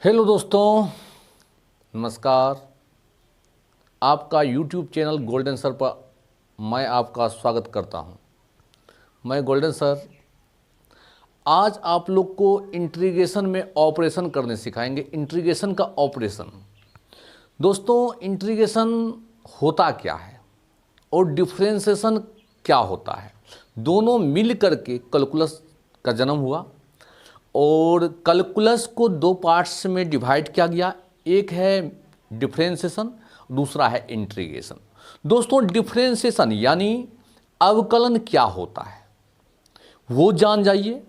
Hello दोस्तों, नमस्कार। आपका यूट्यूब चैनल गोल्डन सर पर मैं आपका स्वागत करता हूं। मैं गोल्डन सर आज आप लोग को इंट्रीगेशन में ऑपरेशन करने सिखाएंगे। इंट्रीगेशन का ऑपरेशन। दोस्तों, इंट्रीगेशन होता क्या है और डिफरेंशिएशन क्या होता है, दोनों मिल करके कैलकुलस का जन्म हुआ। और कैलकुलस को दो पार्ट्स में डिवाइड किया गया, एक है डिफरेंशिएशन, दूसरा है इंटीग्रेशन। दोस्तों, डिफरेंशिएशन यानी अवकलन क्या होता है वो जान जाइए।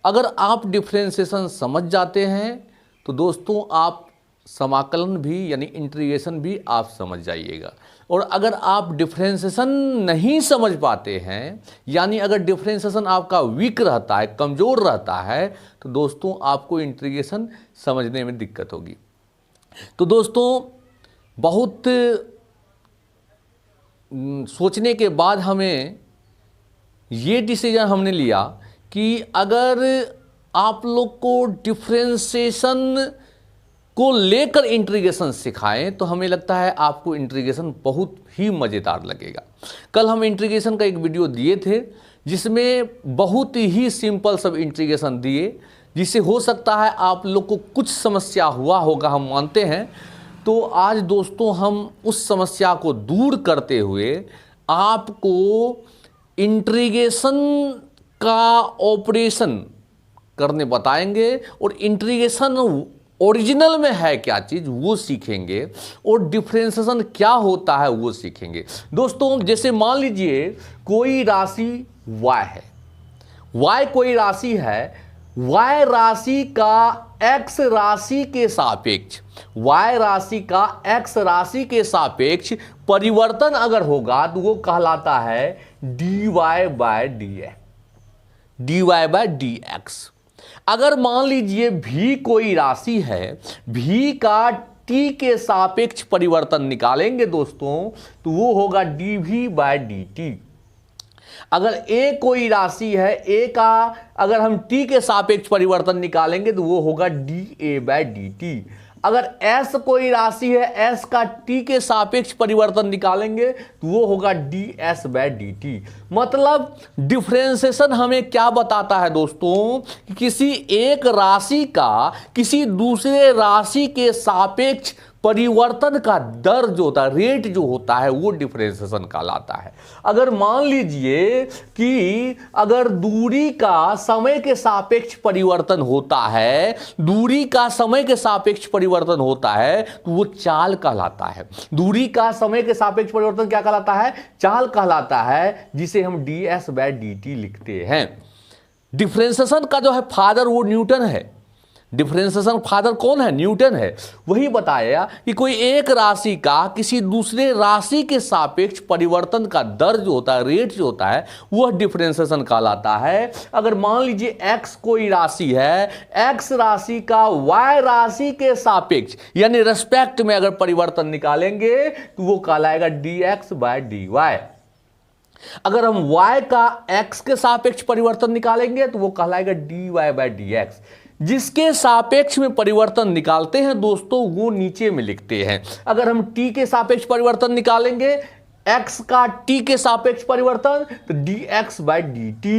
अगर आप डिफरेंशिएशन समझ जाते हैं तो दोस्तों आप समाकलन भी यानी इंटीग्रेशन भी आप समझ जाइएगा। और अगर आप डिफरेंशिएशन नहीं समझ पाते हैं यानी अगर डिफरेंशिएशन आपका वीक रहता है, कमज़ोर रहता है, तो दोस्तों आपको इंटीग्रेशन समझने में दिक्कत होगी। तो दोस्तों बहुत सोचने के बाद हमें ये डिसीजन हमने लिया कि अगर आप लोग को डिफरेंशिएशन को लेकर इंटीग्रेशन सिखाएं तो हमें लगता है आपको इंटीग्रेशन बहुत ही मज़ेदार लगेगा। कल हम इंटीग्रेशन का एक वीडियो दिए थे जिसमें बहुत ही सिंपल सब इंटीग्रेशन दिए, जिससे हो सकता है आप लोग को कुछ समस्या हुआ होगा, हम मानते हैं। तो आज दोस्तों हम उस समस्या को दूर करते हुए आपको इंटीग्रेशन का ऑपरेशन करने बताएंगे और इंटीग्रेशन ओरिजिनल में है क्या चीज़ वो सीखेंगे और डिफरेंशिएशन क्या होता है वो सीखेंगे। दोस्तों जैसे मान लीजिए कोई राशि y है, y कोई राशि है, y राशि का x राशि के सापेक्ष, y राशि का x राशि के सापेक्ष परिवर्तन अगर होगा तो वो कहलाता है dy बाय dx। अगर मान लीजिए v कोई राशि है, v का t के सापेक्ष परिवर्तन निकालेंगे दोस्तों तो वो होगा dv बाय dt। अगर a कोई राशि है, a का अगर हम t के सापेक्ष परिवर्तन निकालेंगे तो वो होगा dA बाय dt। अगर s कोई राशि है, s का t के सापेक्ष परिवर्तन निकालेंगे तो वो होगा ds बाय dt। मतलब डिफरेंशिएशन हमें क्या बताता है दोस्तों कि किसी एक राशि का किसी दूसरे राशि के सापेक्ष परिवर्तन का दर जो होता है, रेट जो होता है, वो डिफरेंशिएशन कहलाता है। अगर मान लीजिए कि अगर दूरी का समय के सापेक्ष परिवर्तन होता है, दूरी का समय के सापेक्ष परिवर्तन होता है तो वो चाल कहलाता है। दूरी का समय के सापेक्ष परिवर्तन क्या कहलाता है? चाल कहलाता है, जिसे हम ds बाय dt लिखते हैं। डिफरेंशिएशन का जो है फादर वो न्यूटन है। डिफरेंशिएशन फादर कौन है? न्यूटन है। वही बताया कि कोई एक राशि का किसी दूसरे राशि के सापेक्ष परिवर्तन का दर जो होता है, रेट जो होता है, वह डिफरेंशिएशन कहलाता है। अगर मान लीजिए x कोई राशि है, x राशि का y राशि के सापेक्ष यानी रेस्पेक्ट में अगर परिवर्तन निकालेंगे तो वो कहलाएगा dx बाय dy। अगर हम y का x के सापेक्ष परिवर्तन निकालेंगे तो वो कहलाएगा dy बाय dx। जिसके सापेक्ष में परिवर्तन निकालते हैं दोस्तों वो नीचे में लिखते हैं। अगर हम t के सापेक्ष परिवर्तन निकालेंगे, x का t के सापेक्ष परिवर्तन तो dx बाय dt।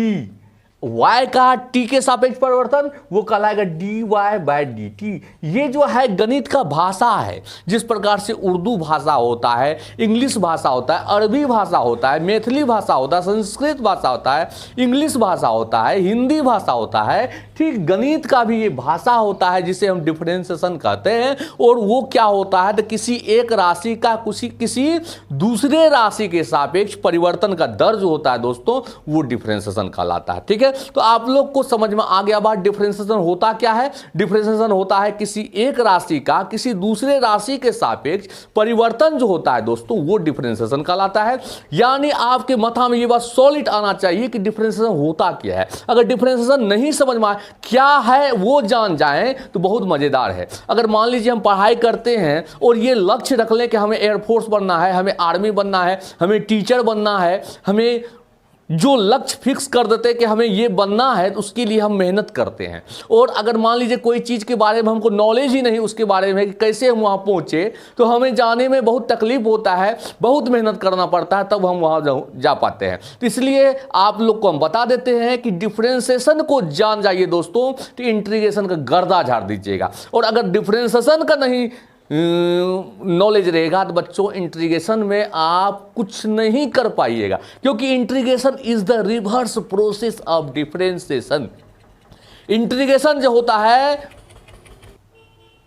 y का t के सापेक्ष परिवर्तन वो कहलाएगा dy बाय dt। ये जो है गणित का भाषा है। जिस प्रकार से उर्दू भाषा होता है, इंग्लिश भाषा होता है, अरबी भाषा होता है, मैथिली भाषा होता है, संस्कृत भाषा होता है, इंग्लिश भाषा होता है, हिंदी भाषा होता है, ठीक गणित का भी ये भाषा होता है जिसे हम डिफरेंशिएशन कहते हैं। और वो क्या होता है तो किसी एक राशि का किसी दूसरे राशि के सापेक्ष परिवर्तन का दर जो होता है दोस्तों वो डिफरेंशिएशन कहलाता है। ठीक है, तो आप लोग को समझ में आ गया बात डिफरेंशिएशन होता क्या है। डिफरेंशिएशन होता है किसी एक राशि का किसी दूसरे राशि के सापेक्ष परिवर्तन जो होता है दोस्तों वो डिफरेंशिएशन कहलाता है। यानी आपके माथा में ये बात सॉलिड आना चाहिए कि डिफरेंशिएशन होता क्या है। अगर डिफरेंशिएशन नहीं समझ में आए क्या है वो जान जाएं तो बहुत मजेदार है। अगर मान लीजिए हम पढ़ाई करते हैं और ये लक्ष्य रख लें कि हमें एयरफोर्स बनना है, हमें आर्मी बनना है, हमें टीचर बनना है, हमें जो लक्ष्य फिक्स कर देते हैं कि हमें ये बनना है, तो उसके लिए हम मेहनत करते हैं। और अगर मान लीजिए कोई चीज़ के बारे में हमको नॉलेज ही नहीं उसके बारे में कि कैसे हम वहाँ पहुँचे, तो हमें जाने में बहुत तकलीफ होता है, बहुत मेहनत करना पड़ता है, तब हम वहाँ जा पाते हैं। तो इसलिए आप लोग को हम बता देते हैं कि डिफ्रेंसिएशन को जान जाइए दोस्तों, तो इंटीग्रेशन का गर्दा झाड़ दीजिएगा। और अगर डिफ्रेंसिएशन का नहीं नॉलेज रहेगा तो बच्चों इंटीग्रेशन में आप कुछ नहीं कर पाइएगा, क्योंकि integration is the reverse process of differentiation. Integration जो होता है,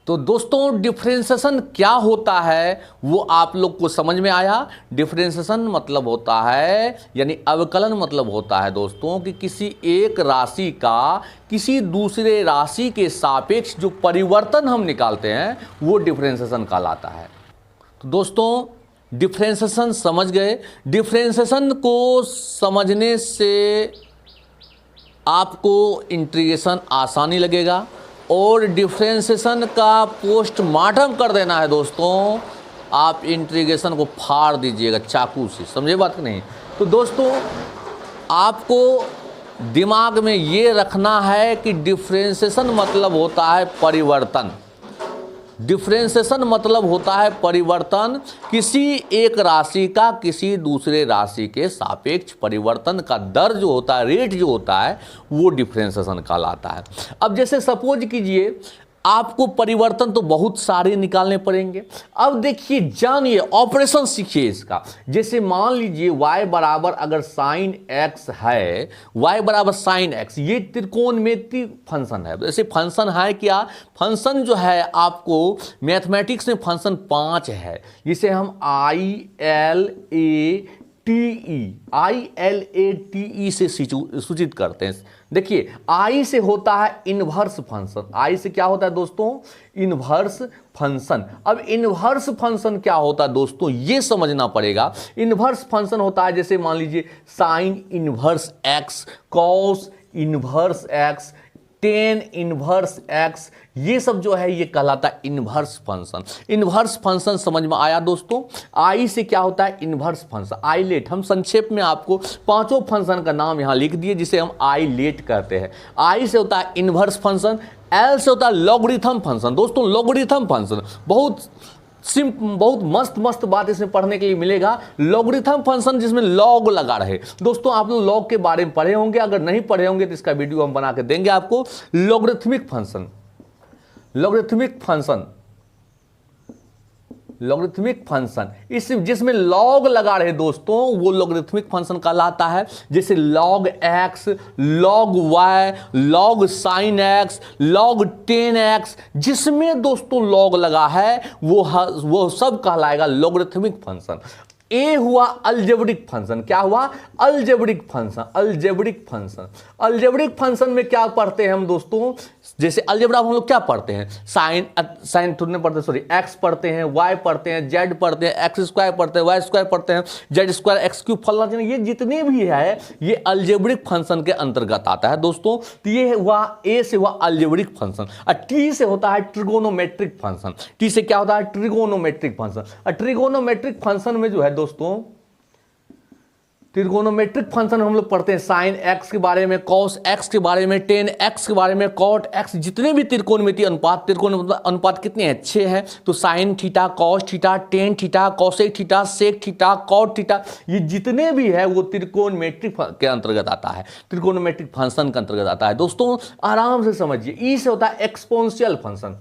तो दोस्तों डिफरेंशिएशन क्या होता है वो आप लोग को समझ में आया। डिफरेंशिएशन मतलब होता है, यानी अवकलन मतलब होता है दोस्तों कि किसी एक राशि का किसी दूसरे राशि के सापेक्ष जो परिवर्तन हम निकालते हैं वो डिफरेंशिएशन कहलाता है। तो दोस्तों डिफरेंशिएशन समझ गए। डिफरेंशिएशन को समझने से आपको इंटीग्रेशन आसानी लगेगा, और डिफरेंशिएशन का पोस्टमार्टम कर देना है दोस्तों। आप इंटीग्रेशन को फाड़ दीजिएगा चाकू से, समझे बात कि नहीं। तो दोस्तों आपको दिमाग में ये रखना है कि डिफरेंशिएशन मतलब होता है परिवर्तन। डिफरेंशिएशन मतलब होता है परिवर्तन, किसी एक राशि का किसी दूसरे राशि के सापेक्ष परिवर्तन का दर जो होता है, रेट जो होता है, वो डिफरेंशिएशन कहलाता है। अब जैसे सपोज कीजिए आपको परिवर्तन तो बहुत सारे निकालने पड़ेंगे। अब देखिए जानिए, ऑपरेशन सीखिए इसका। जैसे मान लीजिए y बराबर अगर साइन x है, y बराबर साइन x, ये त्रिकोणमितीय फंक्शन है। जैसे फंक्शन है क्या, फंक्शन जो है आपको मैथमेटिक्स में फंक्शन 5 है, जिसे हम ILATE से सूचित करते हैं। देखिए आई से होता है इनवर्स फंक्शन। आई से क्या होता है दोस्तों, इनवर्स फंक्शन। अब इनवर्स फंक्शन क्या होता है दोस्तों, ये समझना पड़ेगा। इनवर्स फंक्शन होता है जैसे मान लीजिए sine inverse x, cos inverse x, tan inverse x, ये सब जो है ये कहलाता है इनवर्स फंक्शन। इनवर्स फंक्शन समझ में आया दोस्तों। आई से क्या होता है इनवर्स फंक्शन, आई लेट। हम संक्षेप में आपको पांचों फंक्शन का नाम यहां लिख दिए जिसे हम आई लेट कहते हैं। आई से होता है इनवर्स फंक्शन। एल से होता है लॉगरिथम फंक्शन। दोस्तों लॉगरिथम फंक्शन बहुत मस्त बात इसमें पढ़ने के लिए मिलेगा। लॉगरिथम फंक्शन जिसमें लॉग लगा रहे। दोस्तों आप लोग लॉग के बारे में पढ़े होंगे, अगर नहीं पढ़े होंगे तो इसका वीडियो हम बना के देंगे आपको। Logarithmic function, logarithmic function, logarithmic function इस जिसमें लॉग लगा रहे दोस्तों, वो लॉगरिथमिक फंक्शन कहलाता है। जैसे log x, log y, log sine x, log tan x, जिसमें दोस्तों लॉग लगा है वो सब कहलाएगा लॉगरिथमिक फंक्शन। ए हुआ अलजेब्रिक फंक्शन। क्या हुआ, algebraic function. Algebraic function, algebraic function में क्या पढ़ते हैं हम दोस्तों, जैसे अलजेब्रा हम लोग क्या पढ़ते हैं, साइन थोड़े पढ़ते हैं, सॉरी एक्स पढ़ते हैं, वाई पढ़ते हैं, जेड पढ़ते हैं, एक्स स्क्वायर पढ़ते हैं, वाई स्क्वायर पढ़ते हैं, जेड स्क्वायर, एक्स क्यूब, फलना, ये जितने भी है ये अलजेब्रिक फंक्शन के अंतर्गत आता है दोस्तों। तो ये हुआ ए से हुआ अलजेब्रिक फंक्शन। और टी से होता है ट्रिगोनोमेट्रिक फंक्शन। टी से क्या होता है, ट्रिगोनोमेट्रिक फंक्शन। और ट्रिगोनोमेट्रिक फंक्शन में जो है दोस्तों, त्रिकोणोमेट्रिक फंक्शन हम लोग पढ़ते हैं साइन एक्स के बारे में, कॉस एक्स के बारे में, टेन एक्स के बारे में, कॉट एक्स, जितने भी त्रिकोणमितीय अनुपात, त्रिकोण अनुपात कितने हैं, 6 है। तो sine theta, cos theta, tan theta, cosec theta, sec theta, cot theta, ये जितने भी है वो त्रिकोणमेट्रिक के अंतर्गत आता है, त्रिकोणमेट्रिक फंक्शन के अंतर्गत आता है। दोस्तों आराम से समझिए। ई से होता है exponential function.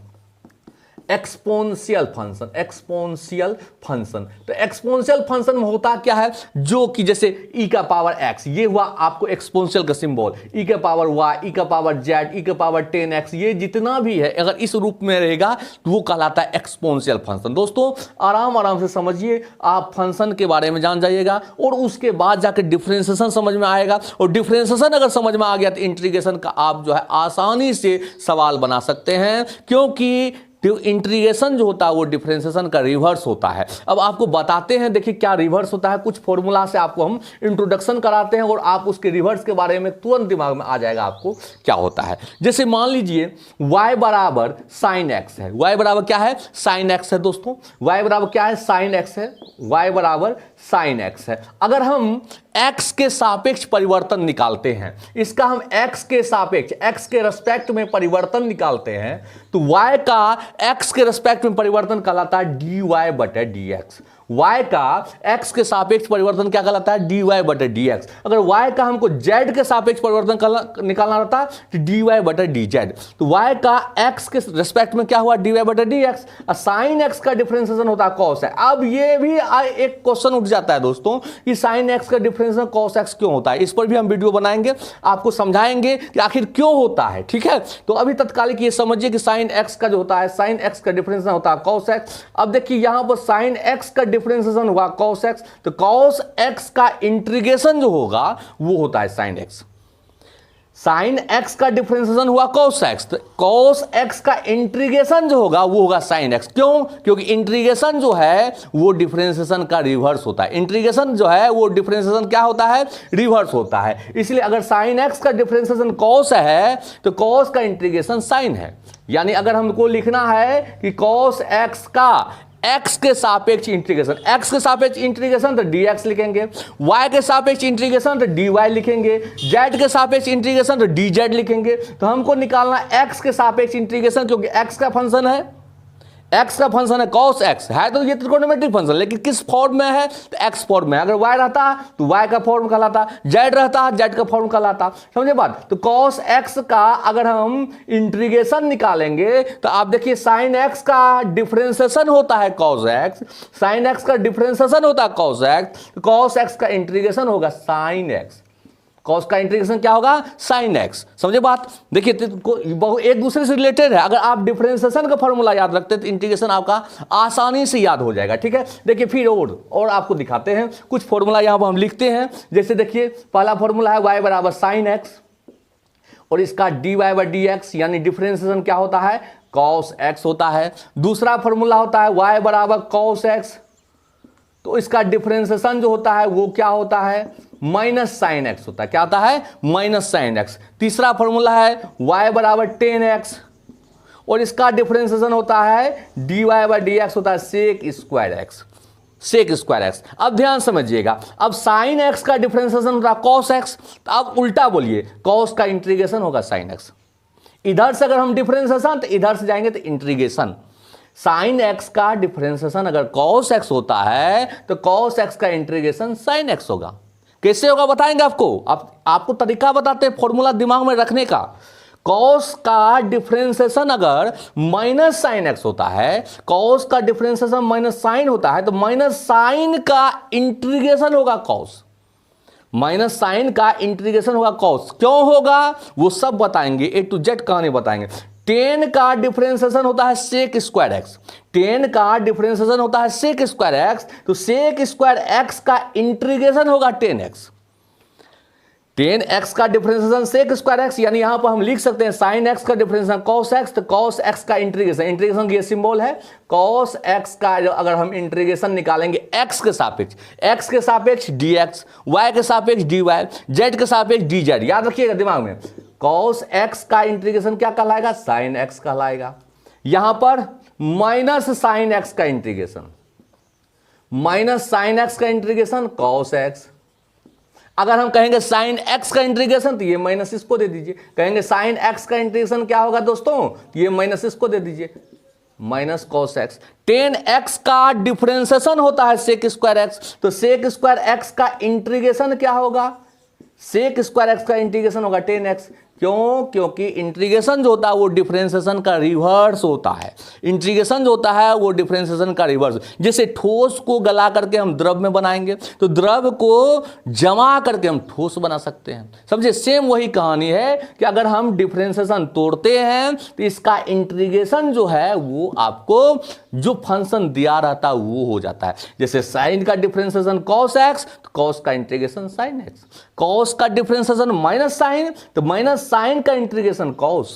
Exponential function, exponential function. तो एक्सपोनेंशियल फंक्शन में होता क्या है, जो कि जैसे e का पावर x, ये हुआ आपको एक्सपोनेंशियल का सिंबल, e का पावर y, e का पावर z, e का पावर 10x, ये जितना भी है अगर इस रूप में रहेगा तो वो कहलाता है एक्सपोनेंशियल फंक्शन। दोस्तों आराम से समझिए, आप फंक्शन के बारे में जान जाइएगा और उसके बाद जाकर डिफरेंशिएशन समझ में आएगा। और डिफरेंशिएशन अगर समझ में आ गया तो इंटीग्रेशन का आप जो है आसानी से सवाल बना सकते हैं, क्योंकि इंटीग्रेशन जो होता है वो डिफरेंशिएशन का रिवर्स होता है। अब आपको बताते हैं, देखिए क्या रिवर्स होता है। कुछ फॉर्मूला से आपको हम इंट्रोडक्शन कराते हैं और आप उसके रिवर्स के बारे में तुरंत दिमाग में आ जाएगा आपको क्या होता है। जैसे मान लीजिए y बराबर साइन एक्स है। y बराबर क्या है, साइन एक्स है दोस्तों। y बराबर क्या है, साइन एक्स है। y बराबर साइन एक्स है। अगर हम x के सापेक्ष परिवर्तन निकालते हैं, इसका हम x के सापेक्ष, x के रेस्पेक्ट में परिवर्तन निकालते हैं, तो y का x के रेस्पेक्ट में परिवर्तन कहलाता है dy बटे dx। y का x के सापेक्ष परिवर्तन क्या कहलाता है? dy बटे dx। अगर y का हमको z के सापेक्ष परिवर्तन निकालना रहता तो dy बटे dz। तो y का x के रेस्पेक्ट में क्या हुआ? dy बटे dx। साइन x का डिफरेंशिएशन होता है cos है। अब ये भी एक क्वेश्चन उठ जाता है दोस्तों कि साइन x का डिफरेंशिएशन cos x क्यों होता है। इस पर भी हम वीडियो बनाएंगे, आपको समझाएंगे कि आखिर क्यों होता है। ठीक है, तो अभी तत्कालिक ये समझिए कि साइन x का जो होता है, साइन x का डिफरेंशिएशन होता है cos x। अब देखिए यहां पर साइन x का डिफरेंशिएशन हुआ cos x, तो cos x का इंटीग्रेशन जो होगा वो होता है sin x। साइन x का डिफरेंशिएशन हुआ cos x, तो cos x का इंटीग्रेशन जो होगा वो होगा sin x। क्यों? क्योंकि इंटीग्रेशन जो है वो डिफरेंशिएशन का रिवर्स होता है। इंटीग्रेशन जो है वो डिफरेंशिएशन क्या होता है? रिवर्स होता है। इसलिए अगर sin x का डिफरेंशिएशन cos है तो cos का इंटीग्रेशन sin है। यानी अगर हमको लिखना है कि cos x का x के सापेक्ष इंटीग्रेशन, x के सापेक्ष इंटीग्रेशन तो dx लिखेंगे, y के सापेक्ष इंटीग्रेशन तो dy लिखेंगे, z के सापेक्ष इंटीग्रेशन तो dz लिखेंगे। तो हमको निकालना x के सापेक्ष इंटीग्रेशन, क्योंकि x का फंक्शन है, x का फंक्शन है cos x है, तो ये त्रिकोणमितिक फंक्शन, लेकिन किस फॉर्म में है? तो x फॉर्म में। अगर y रहता तो y का फॉर्म कहलाता, z रहता z का फॉर्म कहलाता। समझे बात? तो cos x का अगर हम इंटीग्रेशन निकालेंगे तो आप देखिए sin x का डिफरेंशिएशन होता है cos x, sin x का डिफरेंशिएशन होता है cos x, तो cos x का इंटीग्रेशन होगा sin x। cos का इंटीग्रेशन क्या होगा? sin x। समझे बात? देखिए एक दूसरे से रिलेटेड है। अगर आप डिफरेंशिएशन का फॉर्मूला याद रखते हैं तो इंटीग्रेशन आपका आसानी से याद हो जाएगा। ठीक है, देखिए फिर और आपको दिखाते हैं कुछ फॉर्मूला यहां पर हम लिखते हैं। जैसे देखिए पहला फॉर्मूला है y बराबर sin x और इसका dy बाई dx, यानी डिफरेंशिएशन क्या होता है? cos x होता है। दूसरा फॉर्मूला होता है y बराबर cos x, तो इसका डिफरेंशिएशन जो होता है वो क्या होता है? माइनस साइन एक्स होता है। क्या होता है? Minus sine x. तीसरा फॉर्मूला है y बराबर 10x और इसका डिफरेंशिएशन होता है dy बाई dx होता है sec square x, sec square x. अब ध्यान समझिएगा, अब साइन एक्स का डिफरेंशिएशन होता है cos x, तो अब उल्टा बोलिए, cos का इंटीग्रेशन होगा साइन एक्स। इधर से अगर हम डिफरेंशिएशन तो इधर से जाएंगे तो इंटीग्रेशन। साइन एक्स का डिफरेंशिएशन अगर cos x होता है तो cos x का इंटीग्रेशन sin x होगा। कैसे होगा बताएंगे आपको, आपको तरीका बताते हैं फॉर्मूला दिमाग में रखने का। cos का डिफरेंशिएशन अगर माइनस साइन एक्स होता है, cos का डिफरेंशिएशन माइनस साइन होता है, तो माइनस साइन का इंटीग्रेशन होगा cos, माइनस साइन का इंटीग्रेशन होगा cos। क्यों होगा वो सब बताएंगे, A to Z कहानी बताएंगे। 10 का डिफरेंशिएशन होता है सेक स्क्वायर एक्स, 10 का डिफरेंशिएशन होता है सेक स्क्वायर एक्स, तो सेक स्क्वायर एक्स का इंटीग्रेशन होगा 10x। 10x का डिफरेंशिएशन सेक स्क्वायर एक्स, यानी यहां पर हम लिख सकते हैं साइन एक्स का डिफरेंशिएशन cos x, तो cos x का इंटीग्रेशन, इंटीग्रेशन की ये सिंबल है cos x का, अगर हम इंटीग्रेशन निकालेंगे x के सापेक्ष, x के सापेक्ष dx, y के सापेक्ष dy, z के सापेक्ष dz। याद रखिएगा दिमाग में, cos x का इंटीग्रेशन क्या कहलाएगा? sin x कहलाएगा। यहां पर माइनस साइन x का इंटीग्रेशन, माइनस साइन x का इंटीग्रेशन cos x। अगर हम कहेंगे साइन x का इंटीग्रेशन तो ये माइनस इसको दे दीजिए। कहेंगे साइन x का इंटीग्रेशन क्या होगा दोस्तों? ये माइनस इसको दे दीजिए, माइनस cos x। 10x का डिफरेंशिएशन होता है सेक स्क्वायर एक्स, तो सेक स्क्वायर एक्स का इंटीग्रेशन क्या होगा? सेक स्क्वायर एक्स का इंटीग्रेशन होगा 10x। क्यों? क्योंकि इंटीग्रेशन जो होता है वो डिफरेंशिएशन का रिवर्स होता है। इंटीग्रेशन जो होता है वो डिफरेंशिएशन का रिवर्स। जैसे ठोस को गला करके हम द्रव में बनाएंगे तो द्रव को जमा करके हम ठोस बना सकते हैं। समझे? सेम वही कहानी है कि अगर हम डिफरेंशिएशन तोड़ते हैं तो इसका इंटीग्रेशन जो है वो आपको जो फंक्शन दिया रहता है वो हो जाता है। जैसे साइन का डिफरेंशिएशन cos x, तो cos का इंटीग्रेशन sin x, cos का डिफरेंशिएशन माइनस साइन, तो माइनस साइन का इंटीग्रेशन cos,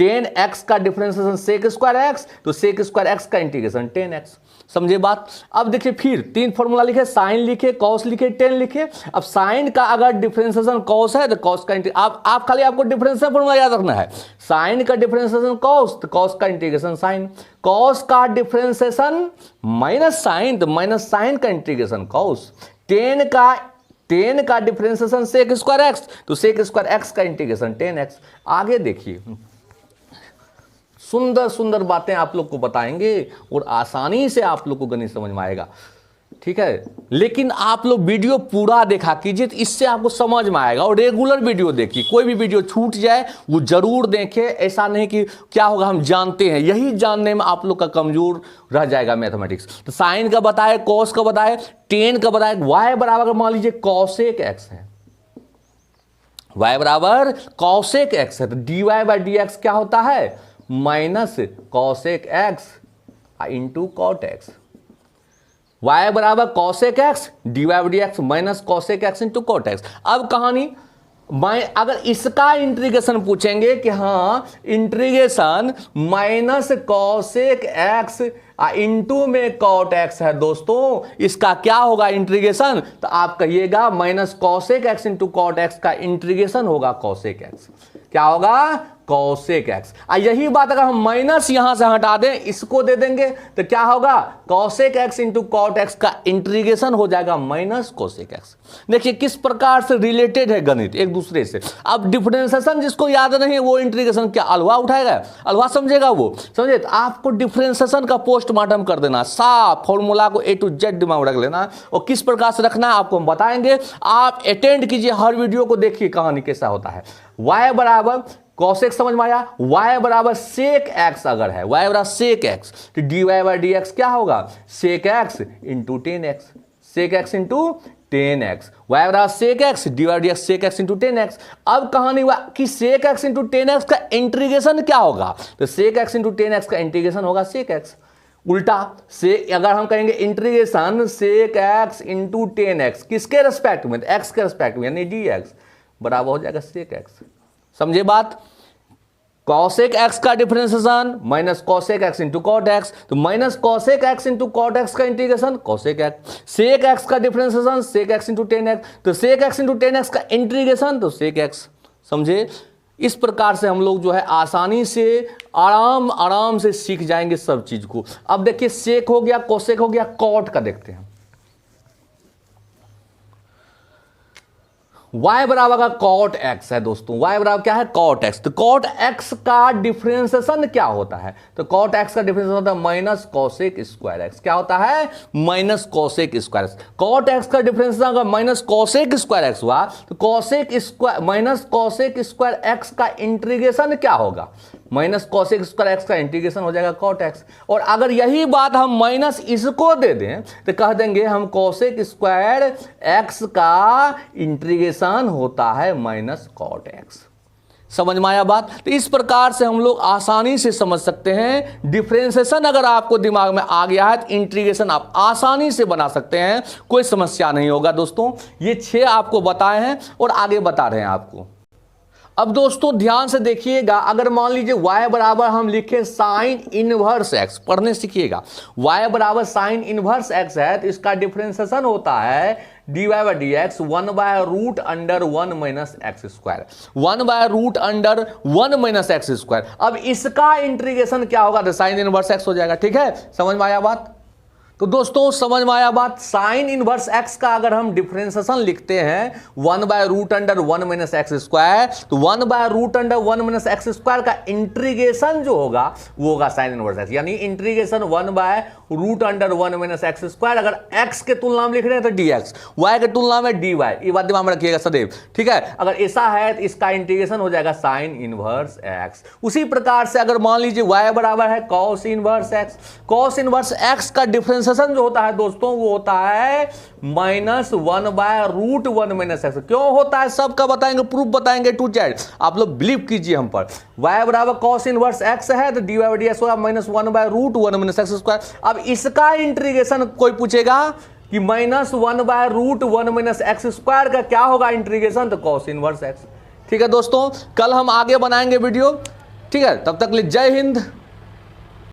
10x का डिफरेंशिएशन सेक स्क्वायर एक्स, तो सेक स्क्वायर एक्स का इंटीग्रेशन 10x। समझे बात? अब देखिए फिर तीन फॉर्मूला लिखे, साइन लिखे, cos लिखे, 10 लिखे। अब साइन का अगर डिफरेंशिएशन cos है तो cos का आप खाली आपको डिफरेंशियल फॉर्मूला याद रखना है। साइन का डिफरेंशिएशन cos, तो cos का इंटीग्रेशन साइन, cos का डिफरेंशिएशन माइनस साइन, तो माइनस साइन का इंटीग्रेशन cos, 10 का 10 का डिफरेंशिएशन सेक स्क्वायर एक्स, तो सेक स्क्वायर एक्स का इंटीग्रेशन 10x। आगे देखिए, सुंदर सुंदर बातें आप लोग को बताएंगे और आसानी से आप लोग को गणित समझ में आएगा, ठीक है। लेकिन आप लोग वीडियो पूरा देखा कीजिए, तो इससे आपको समझ में आएगा। और रेगुलर वीडियो देखिए, कोई भी वीडियो छूट जाए वो जरूर देखें। ऐसा नहीं कि क्या होगा हम जानते हैं, यही जानने में आप लोग का कमजोर रह जाएगा मैथमेटिक्स। तो साइन का बताए, कॉस का बताए, टेन का बताए, वाई बराबर मान लीजिए कॉसेक एक्स है, वाई बराबर कॉसेक एक्स है, तो d y by d x क्या होता है, minus cosec x into cot x. y बराबर cosec x d y by d x minus cosec x into cot x. अब कहानी अगर इसका इंटीग्रेशन पूछेंगे कि हाँ integration minus cosec x into में कॉट एक्स है दोस्तों, इसका क्या होगा इंटीग्रेशन, तो आप कहिएगा minus cosec x into cot x का इंटीग्रेशन होगा कॉसेक एक्स। क्या होगा, कॉसेक एक्स। यही बात अगर हम माइनस यहां से हटा दें, इसको दे देंगे, तो क्या होगा, cosec x into cot x का इंटीग्रेशन हो जाएगा माइनस कॉसेक एक्स। देखिए किस प्रकार से रिलेटेड है गणित एक दूसरे से। अब डिफरेंशिएशन जिसको याद नहीं है वो इंटीग्रेशन क्या अलवा उठाएगा, अलवा समझेगा वो, समझे। तो आपको डिफरेंशिएशन का पोस्टमार्टम कर देना, साफ फॉर्मूला को ए टू जेड दिमाग में रख लेना, और किस प्रकार से रखना है आपको हम बताएंगे। आप अटेंड कीजिए, हर वीडियो को देखिए कहानी कैसा होता है। y बराबर कॉसेक समझ में आया, y बराबर सेक एक्स अगर है, y बराबर सेक एक्स, तो d y by d x क्या होगा, sec x into 10x, sec x into 10x, y बराबर sec x d y d x sec x into 10x। अब कहानी हुआ कि सेक एक्स इंटू 10x का इंटीग्रेशन क्या होगा, तो सेक एक्स इंटू 10x का इंटीग्रेशन होगा सेक एक्स। उल्टा से अगर हम कहेंगे इंटीग्रेशन सेक एक्स इंटू 10x किसके रेस्पेक्ट में, एक्स के रेस्पेक्ट में, यानी dx बराबर हो जाएगा सेक एक्स। समझे बात। कॉसेक एक्स का differentiation minus cosec x into cot x, तो minus cosec x into cot x का integration cosec x. Sec x का differentiation sec x into 10x, तो सेक एक्स इंटू 10x का इंटीग्रेशन तो सेक एक्स। समझे। इस प्रकार से हम लोग जो है आसानी से आराम से सीख जाएंगे सब चीज को। अब देखिए सेक हो गया, कॉसेक हो गया, कॉट का देखते हैं। y बराबर का कॉट x है दोस्तों, y बराबर क्या है, कॉट x। तो कॉट x का डिफरेंशिएशन क्या होता है, तो कॉट x का डिफरेंशिएशन होता है माइनस कॉसेक स्क्वायर x। क्या होता है, minus cosec square x। Cot x का डिफरेंशिएशन अगर माइनस कॉसेक स्क्वायर x हुआ, तो cosec square minus cosec square x का इंटीग्रेशन क्या होगा, माइनस कॉसेक स्क्वायर एक्स का इंटीग्रेशन हो जाएगा कॉट एक्स। और अगर यही बात हम माइनस इसको दे दें, तो कह देंगे हम कॉसेक स्क्वायर एक्स का इंटीग्रेशन होता है माइनस कॉट एक्स। समझ में आया बात। तो इस प्रकार से हम लोग आसानी से समझ सकते हैं। डिफरेंशिएशन अगर आपको दिमाग में आ गया है तो इंटीग्रेशन आप आसानी से बना सकते हैं, कोई समस्या नहीं होगा दोस्तों। ये 6 आपको बताए हैं और आगे बता रहे हैं आपको। अब दोस्तों ध्यान से देखिएगा, अगर मान लीजिए y बराबर हम लिखे साइन इनवर्स x, पढ़ने सीखिएगा। y बराबर साइन इनवर्स x है, तो इसका डिफरेंशिएशन होता है dy by d x 1 by root under 1 minus x square, 1 by root under 1 minus x square. अब इसका इंटीग्रेशन क्या होगा, तो साइन इनवर्स x हो जाएगा। ठीक है, समझ में आया बात। तो दोस्तों समझ में आया बात। साइन इनवर्स x का अगर हम डिफरेंशिएशन लिखते हैं 1 by root under 1 minus x square, तो 1 by root under 1 minus x square का इंटीग्रेशन जो होगा वो होगा साइन इनवर्स x, यानी integration 1 by root under 1 minus x square. अगर x के तुलना में लिख रहे हैं तो dx, y के तुलना में dy, ये बात दिमाग में रखिएगा सदैव। ठीक है, अगर ऐसा है तो इसका इंटीग्रेशन हो जाएगा साइन इनवर्स x। उसी प्रकार से अगर मान लीजिए y बराबर है cos inverse x, cos inverse x का डिफरेंशिएशन जो होता है दोस्तों वो होता है minus 1 by root 1 minus x. क्यों होता है सबका बताएंगे, प्रूफ बताएंगे टू जेड, आप लोग बिलीव कीजिए हम पर। y बराबर कॉस इनवर्स x है तो dy बाई डी एक्स होगा minus 1 by root 1 minus x square. अब इसका इंटीग्रेशन कोई पूछेगा कि minus 1 by root 1 minus x square का क्या होगा इंटीग्रेशन, तो कॉस इनवर्स x। ठीक है दोस्तों, कल हम आगे बनाएंगे वीडियो। ठीक है, तब तक के लिए जय हिंद।